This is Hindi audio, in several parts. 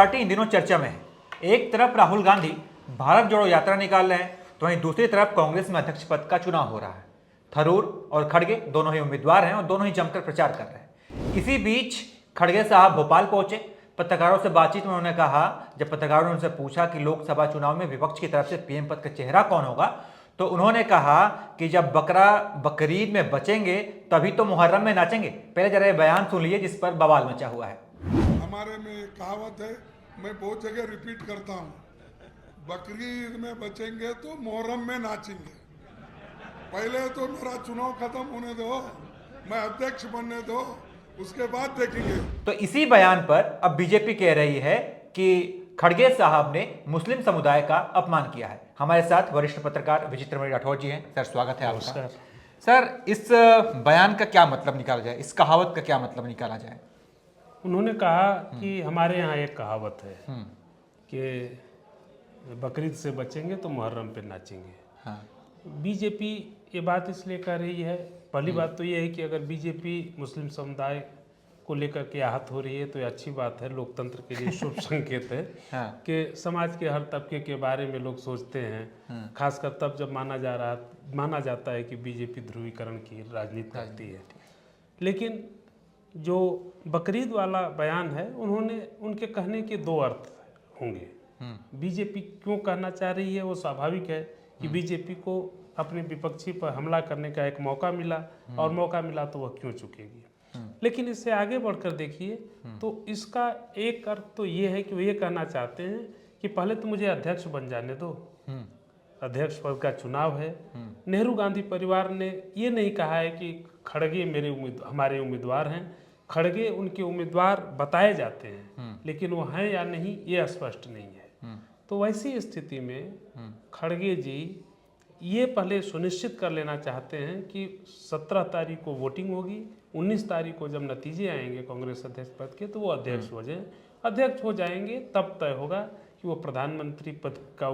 पार्टी इन दिनों चर्चा में है। एक तरफ राहुल गांधी भारत जोड़ो यात्रा निकाल रहे हैं, तो वहीं दूसरी तरफ कांग्रेस में अध्यक्ष पद का चुनाव हो रहा है। थरूर और खड़गे दोनों ही उम्मीदवार हैं और दोनों ही जमकर प्रचार कर रहे हैं। इसी बीच खड़गे साहब भोपाल पहुंचे। पत्रकारों से बातचीत में उन्होंने कहा, जब पत्रकारों ने उनसे पूछा कि लोकसभा चुनाव में विपक्ष की तरफ से पीएम पद का चेहरा कौन होगा, तो उन्होंने कहा कि जब बकरा बकरीद में बचेंगे तभी तो मुहर्रम में नाचेंगे। पहले जरा ये बयान सुन लीजिए जिस पर बवाल मचा हुआ है। हमारे में कहावत है, मैं बहुत जगह रिपीट करता हूँ, बकरीद में बचेंगे तो मुहर्रम में नाचेंगे। पहले तो मेरा चुनाव खत्म होने दो, मैं अध्यक्ष बनने दो, उसके बाद देखेंगे। तो इसी बयान पर अब बीजेपी कह रही है कि खड़गे साहब ने मुस्लिम समुदाय का अपमान किया है। हमारे साथ वरिष्ठ पत्रकार विचित्र मणि राठौर जी हैं। सर, स्वागत है आपका। सर, इस बयान का क्या मतलब निकाला जाए, इस कहावत का क्या मतलब निकाला जाए? उन्होंने कहा कि हमारे यहाँ एक कहावत है कि बकरीद से बचेंगे तो मुहर्रम पे नाचेंगे। हाँ। बीजेपी ये बात इसलिए कह रही है, पहली बात तो ये है कि अगर बीजेपी मुस्लिम समुदाय को लेकर के आहत हो रही है तो ये अच्छी बात है, लोकतंत्र के लिए शुभ संकेत है। हाँ। कि समाज के हर तबके के बारे में लोग सोचते हैं, खासकर तब जब माना जाता है कि बीजेपी ध्रुवीकरण की राजनीति करती है। लेकिन जो बकरीद वाला बयान है, उनके कहने के दो अर्थ होंगे। बीजेपी क्यों कहना चाह रही है, वो स्वाभाविक है कि बीजेपी को अपने विपक्षी पर हमला करने का एक मौका मिला, और मौका मिला तो वह क्यों चुकेगी। लेकिन इससे आगे बढ़कर देखिए तो इसका एक अर्थ तो ये है कि वो ये कहना चाहते हैं कि पहले तो मुझे अध्यक्ष बन जाने दो, अध्यक्ष पद का चुनाव है। नेहरू गांधी परिवार ने ये नहीं कहा है कि खड़गे हमारे उम्मीदवार हैं। खड़गे उनके उम्मीदवार बताए जाते हैं, लेकिन वो हैं या नहीं ये स्पष्ट नहीं है। तो वैसी स्थिति में खड़गे जी ये पहले सुनिश्चित कर लेना चाहते हैं कि 17 तारीख को वोटिंग होगी, 19 तारीख को जब नतीजे आएंगे कांग्रेस अध्यक्ष पद के, तो वो अध्यक्ष हो जाए। अध्यक्ष हो जाएंगे तब तय होगा कि वो प्रधानमंत्री पद का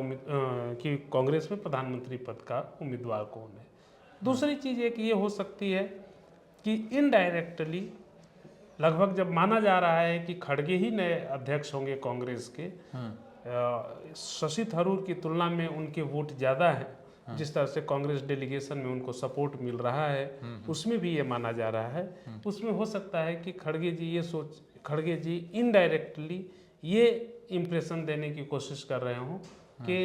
कि कांग्रेस में प्रधानमंत्री पद का उम्मीदवार कौन है। दूसरी चीज़ एक ये हो सकती है कि इनडायरेक्टली लगभग जब माना जा रहा है कि खड़गे ही नए अध्यक्ष होंगे कांग्रेस के, शशि थरूर की तुलना में उनके वोट ज़्यादा हैं, जिस तरह से कांग्रेस डेलीगेशन में उनको सपोर्ट मिल रहा है, उसमें भी ये माना जा रहा है। उसमें हो सकता है कि खड़गे जी इनडायरेक्टली ये इम्प्रेशन देने की कोशिश कर रहे हों कि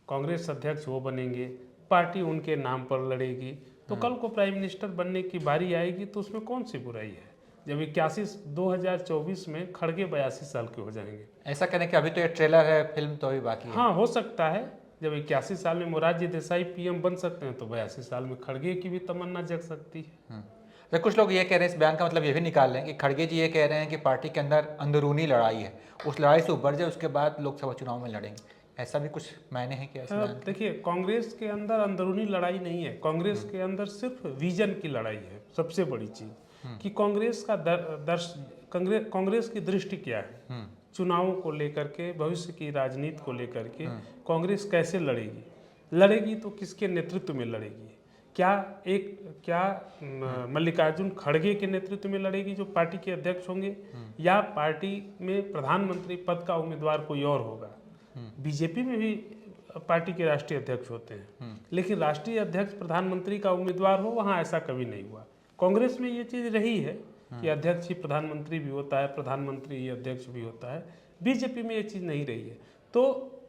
कांग्रेस अध्यक्ष वो बनेंगे, पार्टी उनके नाम पर लड़ेगी, तो कल को प्राइम मिनिस्टर बनने की बारी आएगी तो उसमें कौन सी बुराई है। जब 2024 में खड़गे 82 साल के हो जाएंगे। ऐसा कहने के अभी तो ये ट्रेलर है, फिल्म तो अभी बाकी है। हाँ, हो सकता है जब 81 साल में मोरारजी देसाई पीएम बन सकते हैं तो 82 साल में खड़गे की भी तमन्ना जग सकती है। तो कुछ लोग ये कह रहे हैं, इस बयान का मतलब ये भी निकाल रहे हैं कि खड़गे जी ये कह रहे हैं कि पार्टी के अंदर अंदरूनी लड़ाई है, उस लड़ाई से उबर जाए उसके बाद लोकसभा चुनाव में लड़ेंगे। ऐसा भी कुछ मायने हैं क्या? देखिए, कांग्रेस के अंदर अंदरूनी लड़ाई नहीं है, कांग्रेस के अंदर सिर्फ विजन की लड़ाई है। सबसे बड़ी चीज कि कांग्रेस का कांग्रेस की दृष्टि क्या है, चुनावों को लेकर के, भविष्य की राजनीति को लेकर के कांग्रेस कैसे लड़ेगी तो किसके नेतृत्व में लड़ेगी। क्या मल्लिकार्जुन खड़गे के नेतृत्व में लड़ेगी जो पार्टी के अध्यक्ष होंगे, या पार्टी में प्रधानमंत्री पद का उम्मीदवार कोई और होगा। बीजेपी में भी पार्टी के राष्ट्रीय अध्यक्ष होते हैं, लेकिन राष्ट्रीय अध्यक्ष प्रधानमंत्री का उम्मीदवार हो, वहाँ ऐसा कभी नहीं हुआ। कांग्रेस में ये चीज़ रही है कि अध्यक्ष ही प्रधानमंत्री भी होता है, प्रधानमंत्री ही अध्यक्ष भी होता है। बीजेपी में ये चीज़ नहीं रही है। तो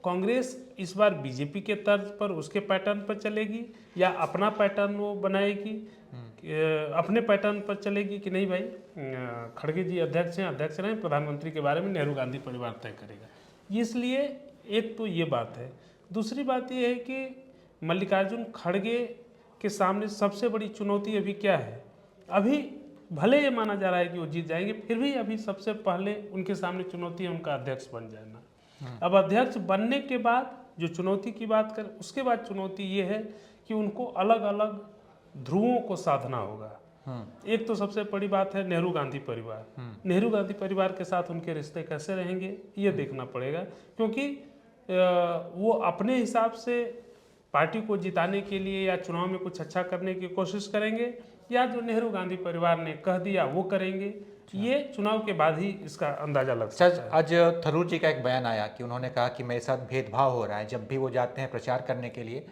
कांग्रेस इस बार बीजेपी के तर्ज पर, उसके पैटर्न पर चलेगी, या अपना पैटर्न वो बनाएगी, अपने पैटर्न पर चलेगी कि नहीं भाई खड़गे जी अध्यक्ष हैं, अध्यक्ष रहें, प्रधानमंत्री के बारे में नेहरू गांधी परिवार तय करेगा। इसलिए एक तो ये बात है। दूसरी बात ये है कि मल्लिकार्जुन खड़गे के सामने सबसे बड़ी चुनौती अभी क्या है। अभी भले ये माना जा रहा है कि वो जीत जाएंगे, फिर भी अभी सबसे पहले उनके सामने चुनौती है उनका अध्यक्ष बन जाना। अब अध्यक्ष बनने के बाद जो चुनौती की बात करें, उसके बाद चुनौती ये है कि उनको अलग अलग ध्रुवों को साधना होगा। एक तो सबसे बड़ी बात है नेहरू गांधी परिवार। नेहरू गांधी परिवार के साथ उनके रिश्ते कैसे रहेंगे ये देखना पड़ेगा, क्योंकि वो अपने हिसाब से पार्टी को जिताने के लिए या चुनाव में कुछ अच्छा करने की कोशिश करेंगे, या जो नेहरू गांधी परिवार ने कह दिया वो करेंगे। ये चुनाव के बाद ही इसका अंदाजा लग सकता सर, है। आज थरूर जी का एक बयान आया कि उन्होंने कहा कि मेरे साथ भेदभाव हो रहा है। जब भी वो जाते हैं प्रचार करने के लिए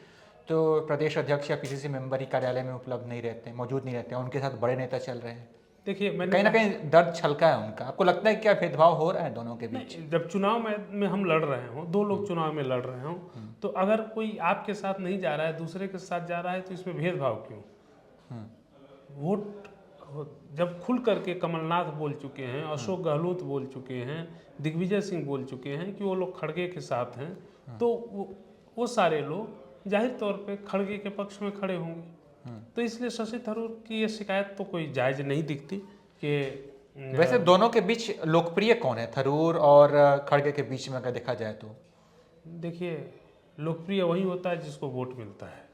तो प्रदेश अध्यक्ष या पीसीसी मेंबर ही कार्यालय में उपलब्ध नहीं रहते, मौजूद नहीं रहते हैं, उनके साथ बड़े नेता चल रहे हैं। देखिए, मैंने कहीं ना कहीं दर्द छलका है उनका। आपको लगता है क्या भेदभाव हो रहा है दोनों के बीच? नहीं, जब चुनाव में हम लड़ रहे हों, दो लोग चुनाव में लड़ रहे हों, तो अगर कोई आपके साथ नहीं जा रहा है, दूसरे के साथ जा रहा है, तो इसमें भेदभाव क्यों? वोट जब खुल करके कमलनाथ बोल चुके हैं, अशोक गहलोत बोल चुके हैं, दिग्विजय सिंह बोल चुके हैं कि वो लोग खड़गे के साथ हैं, तो वो सारे लोग जाहिर तौर पे खड़गे के पक्ष में खड़े होंगे। तो इसलिए शशि थरूर की ये शिकायत तो कोई जायज नहीं दिखती कि वैसे दोनों के बीच लोकप्रिय कौन है, थरूर और खड़गे के बीच में अगर देखा जाए तो? देखिए, लोकप्रिय वही होता है जिसको वोट मिलता है।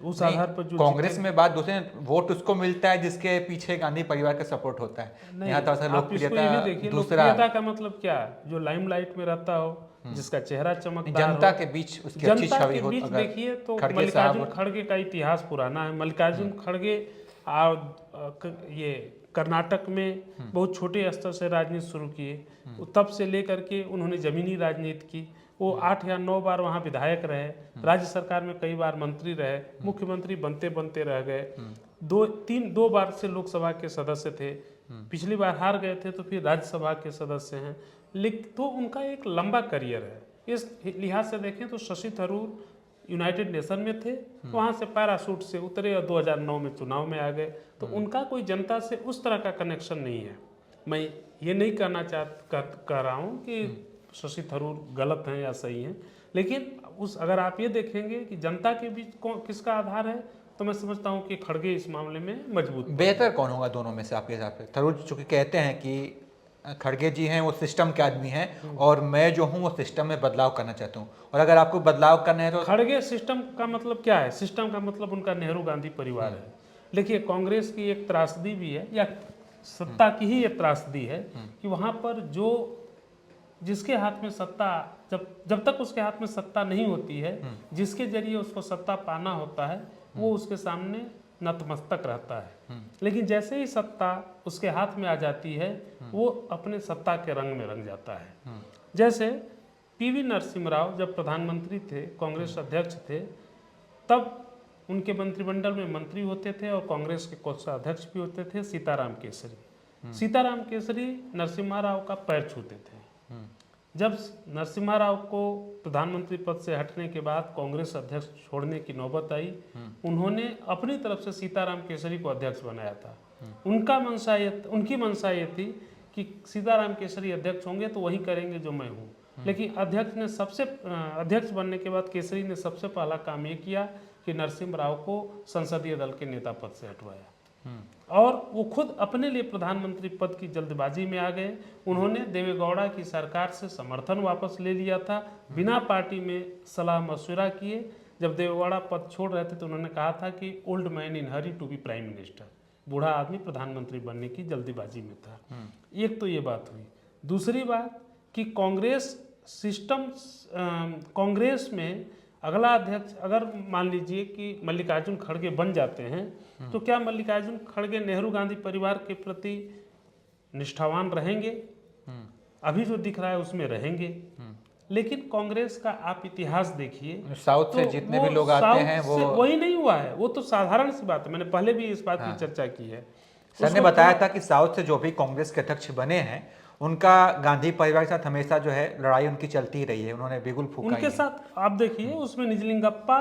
उस आधार पर जो कांग्रेस में बात दूसरे, वोट उसको मिलता है जिसके पीछे गांधी परिवार का सपोर्ट होता है। यहाँ तो आप इसको ये भी लोकप्रियता देखिए, दूसरा, लोकप्रियता का मतलब क्या है? जो लाइमलाइट में रहता हो, जिसका चेहरा चमकदार हो, जनता के बीच उसकी अच्छी जनता छवि के हो। बीच अगर देखिए तो खड़गे मल्लिकार्जुन साहब- खड़गे का इतिहास पुराना है। मल्लिकार्जुन खड़गे ये कर्नाटक में बहुत छोटे स्तर से राजनीति शुरू किए। तब से लेकर के उन्होंने जमीनी राजनीति की। वो 8 या 9 बार वहाँ विधायक रहे, राज्य सरकार में कई बार मंत्री रहे, मुख्यमंत्री बनते बनते रह गए। 2 बार से लोकसभा के सदस्य थे, पिछली बार हार गए थे तो फिर राज्यसभा के सदस्य हैं। लेकिन तो उनका एक लंबा करियर है। इस लिहाज से देखें तो शशि थरूर यूनाइटेड नेशन में थे, वहाँ से पैराशूट से उतरे और 2009 में चुनाव में आ गए। तो उनका कोई जनता से उस तरह का कनेक्शन नहीं है। मैं ये नहीं कहना कह रहा हूँ कि शशि थरूर गलत हैं या सही हैं, लेकिन अगर आप ये देखेंगे कि जनता के बीच किसका आधार है, तो मैं समझता हूँ कि खड़गे इस मामले में मजबूत। बेहतर कौन होगा दोनों में से आपके हिसाब से? थरूर चूंकि कहते हैं कि खड़गे जी हैं वो सिस्टम के आदमी हैं और मैं जो हूँ वो सिस्टम में बदलाव करना चाहता हूँ, और अगर आपको बदलाव करना है तो खड़गे सिस्टम का मतलब क्या है? सिस्टम का मतलब उनका नेहरू गांधी परिवार है। देखिए, कांग्रेस की एक त्रासदी भी है, या सत्ता की ही एक त्रासदी है कि वहाँ पर जिसके हाथ में सत्ता, जब तक उसके हाथ में सत्ता नहीं होती है, जिसके जरिए उसको सत्ता पाना होता है, वो उसके सामने नतमस्तक रहता है। लेकिन जैसे ही सत्ता उसके हाथ में आ जाती है, वो अपने सत्ता के रंग में रंग जाता है। जैसे पीवी नरसिम्हा राव जब प्रधानमंत्री थे, कांग्रेस अध्यक्ष थे, तब उनके मंत्रिमंडल में मंत्री होते थे और कांग्रेस के कोषाध्यक्ष भी होते थे, सीताराम केसरी। सीताराम केसरी नरसिम्हा राव का पैर छूते थे। जब नरसिम्हा राव को प्रधानमंत्री पद से हटने के बाद कांग्रेस अध्यक्ष छोड़ने की नौबत आई, उन्होंने अपनी तरफ से सीताराम केसरी को अध्यक्ष बनाया था। उनकी मंशा ये थी कि सीताराम केसरी अध्यक्ष होंगे तो वही करेंगे जो मैं हूँ। लेकिन अध्यक्ष बनने के बाद केसरी ने सबसे पहला काम ये किया कि नरसिम्हा राव को संसदीय दल के नेता पद से हटवाया, और वो खुद अपने लिए प्रधानमंत्री पद की जल्दबाजी में आ गए। उन्होंने देवेगौड़ा की सरकार से समर्थन वापस ले लिया था, बिना पार्टी में सलाह मशवरा किए। जब देवेगौड़ा पद छोड़ रहे थे तो उन्होंने कहा था कि old man in hurry to be prime minister, बूढ़ा आदमी प्रधानमंत्री बनने की जल्दीबाजी में था। एक तो ये बात हुई। दूसरी बात कि कांग्रेस में अगला अध्यक्ष, अगर मान लीजिए कि मल्लिकार्जुन खड़गे बन जाते हैं, तो क्या मल्लिकार्जुन खड़गे नेहरू गांधी परिवार के प्रति निष्ठावान रहेंगे? अभी जो दिख रहा है उसमें रहेंगे। लेकिन कांग्रेस का आप इतिहास देखिए, साउथ से जितने भी लोग आते हैं वो वही नहीं हुआ है। वो तो साधारण सी बात है, मैंने पहले भी इस बात की चर्चा की है। सर ने बताया था कि साउथ से जो भी कांग्रेस के अध्यक्ष बने हैं उनका गांधी परिवार के साथ हमेशा जो है लड़ाई उनकी चलती ही रही है, उन्होंने बिगुल फूंका उनके साथ। आप देखिए, उसमें निजलिंगप्पा,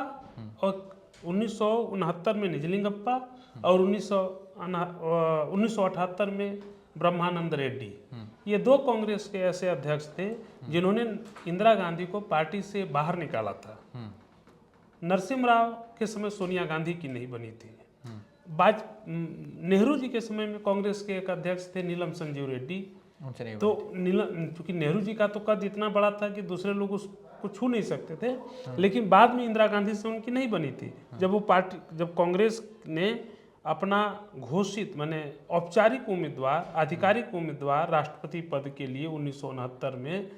और 1969 में निजलिंगप्पा, और 1978 में ब्रह्मानंद रेड्डी, ये 2 कांग्रेस के ऐसे अध्यक्ष थे जिन्होंने इंदिरा गांधी को पार्टी से बाहर निकाला था। नरसिम्हा राव के समय सोनिया गांधी की नहीं बनी थी। नेहरू जी के समय में कांग्रेस के एक अध्यक्ष थे नीलम संजीव रेड्डी। तो चूंकि नेहरू जी का तो कद इतना बड़ा था कि दूसरे लोग उसको छू नहीं सकते थे, लेकिन बाद में इंदिरा गांधी से उनकी नहीं बनी थी। जब कांग्रेस ने अपना घोषित माने औपचारिक उम्मीदवार, आधिकारिक उम्मीदवार राष्ट्रपति पद के लिए 1969 में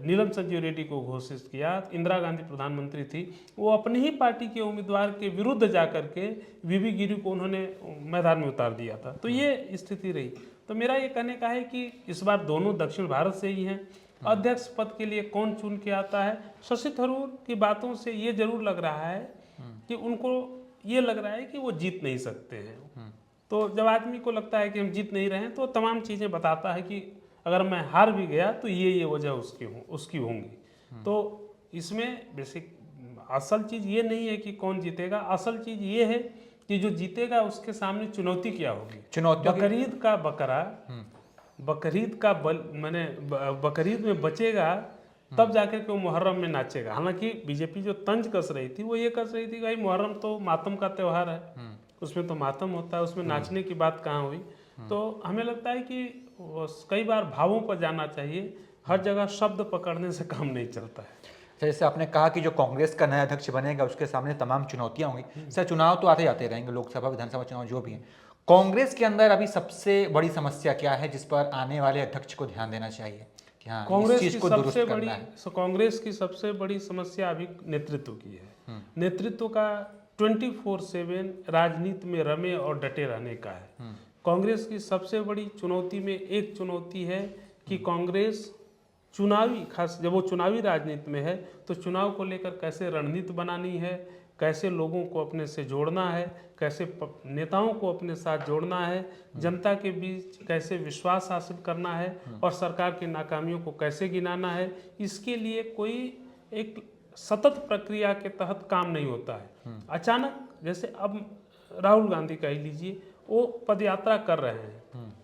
नीलम संजीव रेड्डी को घोषित किया, इंदिरा गांधी प्रधानमंत्री थी, वो अपनी ही पार्टी के उम्मीदवार के विरुद्ध जाकर के वीवी गिरी को उन्होंने मैदान में उतार दिया था। तो ये स्थिति रही। तो मेरा ये कहने का है कि इस बार दोनों दक्षिण भारत से ही हैं। अध्यक्ष पद के लिए कौन चुन के आता है, शशि थरूर की बातों से ये जरूर लग रहा है कि उनको ये लग रहा है कि वो जीत नहीं सकते हैं। तो जब आदमी को लगता है कि हम जीत नहीं रहे हैं तो तमाम चीज़ें बताता है कि अगर मैं हार भी गया तो ये वजह उसकी होंगी। तो इसमें बेसिक असल चीज़ ये नहीं है कि कौन जीतेगा, असल चीज़ ये है कि जो जीतेगा उसके सामने चुनौती क्या होगी। चुनौतियों की- बकरीद का बकरा बकरीद का मैंने बकरीद में बचेगा तब जाकर के वो मुहर्रम में नाचेगा। हालांकि बीजेपी जो तंज कस रही थी वो ये कस रही थी भाई मुहर्रम तो मातम का त्यौहार है, उसमें तो मातम होता है, उसमें नाचने की बात कहाँ हुई। तो हमें लगता है कि कई बार भावों पर जाना चाहिए, हर जगह शब्द पकड़ने से काम नहीं चलता है। जैसे आपने कहा कि जो कांग्रेस का नया अध्यक्ष बनेगा उसके सामने तमाम चुनौतियां होंगी। सर चुनाव तो आते जाते रहेंगे, लोकसभा विधानसभा चुनाव जो भी हैं। कांग्रेस के अंदर अभी सबसे बड़ी समस्या क्या है जिस पर आने वाले अध्यक्ष को ध्यान देना चाहिए कि हाँ इस चीज को दुरुस्त करना है? कांग्रेस की सबसे बड़ी समस्या अभी नेतृत्व की है। नेतृत्व का 24/7 राजनीति में रमे और डटे रहने का है। कांग्रेस की सबसे बड़ी चुनौती में एक चुनौती है कि कांग्रेस चुनावी, खास जब वो चुनावी राजनीति में है तो चुनाव को लेकर कैसे रणनीति बनानी है, कैसे लोगों को अपने से जोड़ना है, कैसे नेताओं को अपने साथ जोड़ना है, जनता के बीच कैसे विश्वास हासिल करना है और सरकार की नाकामियों को कैसे गिनाना है, इसके लिए कोई एक सतत प्रक्रिया के तहत काम नहीं होता है। अचानक जैसे अब राहुल गांधी कह लीजिए वो पदयात्रा कर रहे हैं,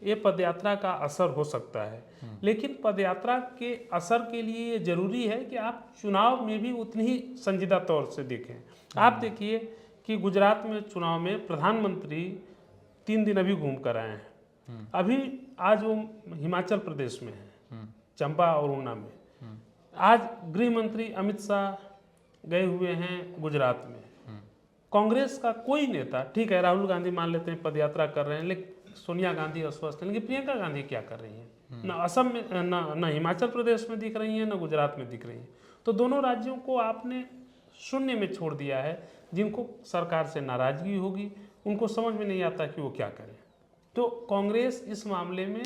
ये पदयात्रा का असर हो सकता है, लेकिन पदयात्रा के असर के लिए ये जरूरी है कि आप चुनाव में भी उतनी ही संजीदा तौर से देखें। आप देखिए कि गुजरात में चुनाव में प्रधानमंत्री 3 दिन अभी घूम कर आए हैं। अभी आज वो हिमाचल प्रदेश में है, चंबा और ऊना में। आज गृह मंत्री अमित शाह गए हुए हैं गुजरात में। कांग्रेस का कोई नेता, ठीक है राहुल गांधी मान लेते हैं पदयात्रा कर रहे हैं, लेकिन सोनिया गांधी अस्वस्थ है, लेकिन प्रियंका गांधी क्या कर रही हैं? ना असम में, ना हिमाचल प्रदेश में दिख रही हैं, ना गुजरात में दिख रही हैं। तो दोनों राज्यों को आपने शून्य में छोड़ दिया है। जिनको सरकार से नाराजगी होगी उनको समझ में नहीं आता कि वो क्या करें। तो कांग्रेस इस मामले में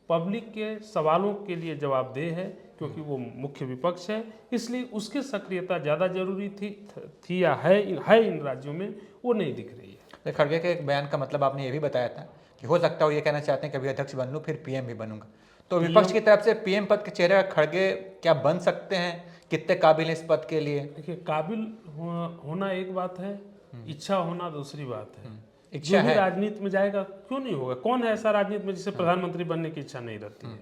पब्लिक के सवालों के लिए जवाबदेह है क्योंकि वो मुख्य विपक्ष है, इसलिए उसकी सक्रियता ज़्यादा जरूरी थी या है इन राज्यों में, वो नहीं दिख रही है। खड़गे के एक बयान का मतलब आपने ये भी बताया था कि हो सकता है वो ये कहना चाहते हैं कि अभी अध्यक्ष बन लूँ फिर पीएम भी बनूंगा। तो विपक्ष की तरफ से पीएम पद के चेहरे खड़गे क्या बन सकते हैं? कितने काबिल हैं इस पद के लिए? देखिए, काबिल होना एक बात है, इच्छा होना दूसरी बात है। इच्छा जो भी है, राजनीति में जाएगा क्यों नहीं होगा? कौन है ऐसा राजनीति में जिसे प्रधानमंत्री बनने की इच्छा नहीं रहती है?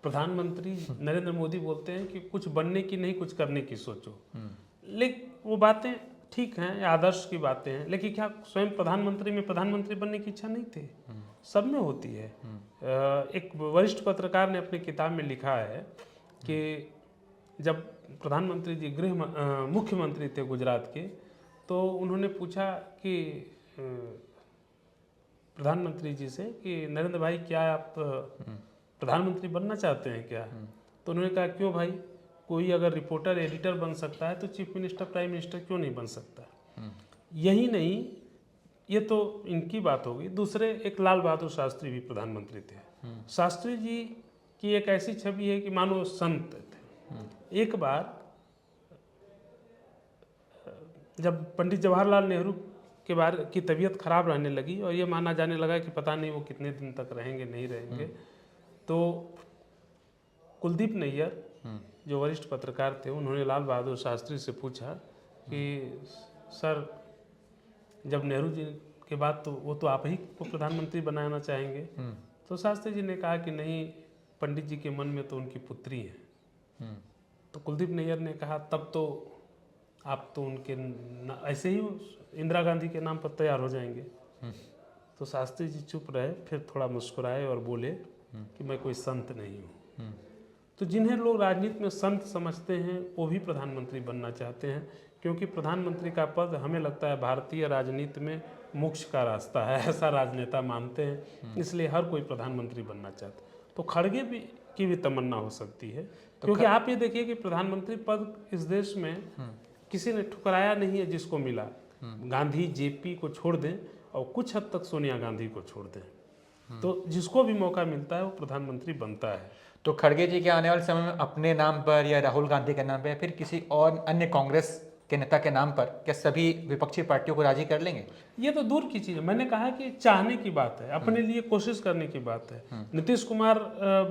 प्रधानमंत्री नरेंद्र मोदी बोलते हैं कि कुछ बनने की नहीं कुछ करने की सोचो। लेकिन वो बातें ठीक हैं, आदर्श की बातें हैं, लेकिन क्या स्वयं प्रधानमंत्री में प्रधानमंत्री बनने की इच्छा नहीं थी? सब में होती है। एक वरिष्ठ पत्रकार ने अपनी किताब में लिखा है कि जब प्रधानमंत्री जी मुख्यमंत्री थे गुजरात के, तो उन्होंने पूछा कि प्रधानमंत्री जी से कि नरेंद्र भाई क्या आप प्रधानमंत्री बनना चाहते हैं क्या? तो उन्होंने कहा क्यों भाई, कोई अगर रिपोर्टर एडिटर बन सकता है तो चीफ मिनिस्टर प्राइम मिनिस्टर क्यों नहीं बन सकता? यही नहीं, ये तो इनकी बात होगी। दूसरे एक लाल बहादुर शास्त्री भी प्रधानमंत्री थे। शास्त्री जी की एक ऐसी छवि है कि मानो संत थे। एक बार जब पंडित जवाहरलाल नेहरू के बारे की तबीयत खराब रहने लगी और ये माना जाने लगा कि पता नहीं वो कितने दिन तक रहेंगे नहीं रहेंगे, तो कुलदीप नैयर जो वरिष्ठ पत्रकार थे उन्होंने लाल बहादुर शास्त्री से पूछा कि सर जब नेहरू जी के बाद तो वो तो आप ही को प्रधानमंत्री बनाना चाहेंगे? तो शास्त्री जी ने कहा कि नहीं, पंडित जी के मन में तो उनकी पुत्री है। तो कुलदीप नैयर ने कहा तब तो आप तो उनके ऐसे ही इंदिरा गांधी के नाम पर तैयार हो जाएंगे। तो शास्त्री जी चुप रहे, फिर थोड़ा मुस्कुराए और बोले कि मैं कोई संत नहीं हूँ। तो जिन्हें लोग राजनीति में संत समझते हैं वो भी प्रधानमंत्री बनना चाहते हैं, क्योंकि प्रधानमंत्री का पद हमें लगता है भारतीय राजनीति में मोक्ष का रास्ता है, ऐसा राजनेता मानते हैं, इसलिए हर कोई प्रधानमंत्री बनना चाहता है। तो खड़गे की भी तमन्ना हो सकती है, क्योंकि आप ये देखिए कि प्रधानमंत्री पद इस देश में किसी ने ठुकराया नहीं है जिसको मिला। गांधी जेपी को छोड़ दें और कुछ हद तक सोनिया गांधी को छोड़ दें, तो जिसको भी मौका मिलता है वो प्रधानमंत्री बनता है। तो खड़गे जी के आने वाले समय में अपने नाम पर या राहुल गांधी के नाम पर या फिर किसी और अन्य कांग्रेस के नेता के नाम पर क्या सभी विपक्षी पार्टियों को राजी कर लेंगे? ये तो दूर की चीज़ है। मैंने कहा कि चाहने की बात है, अपने लिए कोशिश करने की बात है। नीतीश कुमार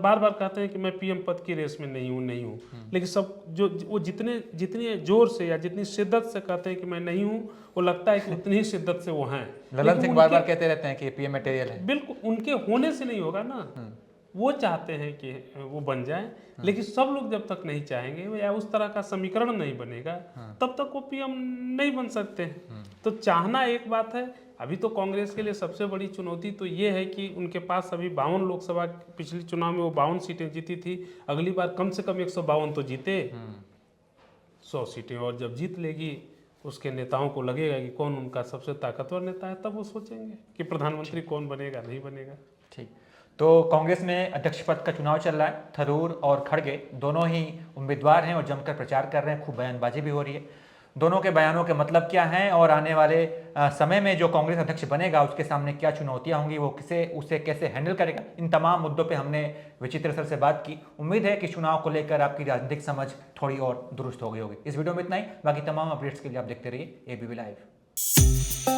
बार बार कहते हैं कि मैं पीएम पद की रेस में नहीं हूँ, लेकिन सब जो वो जितने जोर से या जितनी शिद्दत से कहते हैं कि मैं नहीं हूँ, वो लगता है कि उतनी ही शिद्दत से वो हैं। ललन सिंह बार बार कहते रहते हैं कि पीएम मटेरियल है। बिल्कुल, उनके होने से नहीं होगा ना। वो चाहते हैं कि वो बन जाए, लेकिन सब लोग जब तक नहीं चाहेंगे या उस तरह का समीकरण नहीं बनेगा तब तक वो पीएम नहीं बन सकते हैं। तो चाहना एक बात है। अभी तो कांग्रेस के लिए सबसे बड़ी चुनौती तो ये है कि उनके पास अभी 52 लोकसभा, पिछले चुनाव में वो 52 सीटें जीती थी, अगली बार कम से कम 152 तो जीते, 100 सीटें और जब जीत लेगी उसके नेताओं को लगेगा कि कौन उनका सबसे ताकतवर नेता है, तब वो सोचेंगे कि प्रधानमंत्री कौन बनेगा, नहीं बनेगा। ठीक, तो कांग्रेस में अध्यक्ष पद का चुनाव चल रहा है। थरूर और खड़गे दोनों ही उम्मीदवार हैं और जमकर प्रचार कर रहे हैं, खूब बयानबाजी भी हो रही है। दोनों के बयानों के मतलब क्या हैं और आने वाले समय में जो कांग्रेस अध्यक्ष बनेगा उसके सामने क्या चुनौतियां होंगी, वो उसे कैसे हैंडल करेगा, इन तमाम मुद्दों पे हमने विचित्र सर से बात की। उम्मीद है कि चुनाव को लेकर आपकी राजनीतिक समझ थोड़ी और दुरुस्त हो गई होगी। इस वीडियो में इतना ही। बाकी तमाम अपडेट्स के लिए आप देखते रहिए एबीपी लाइव।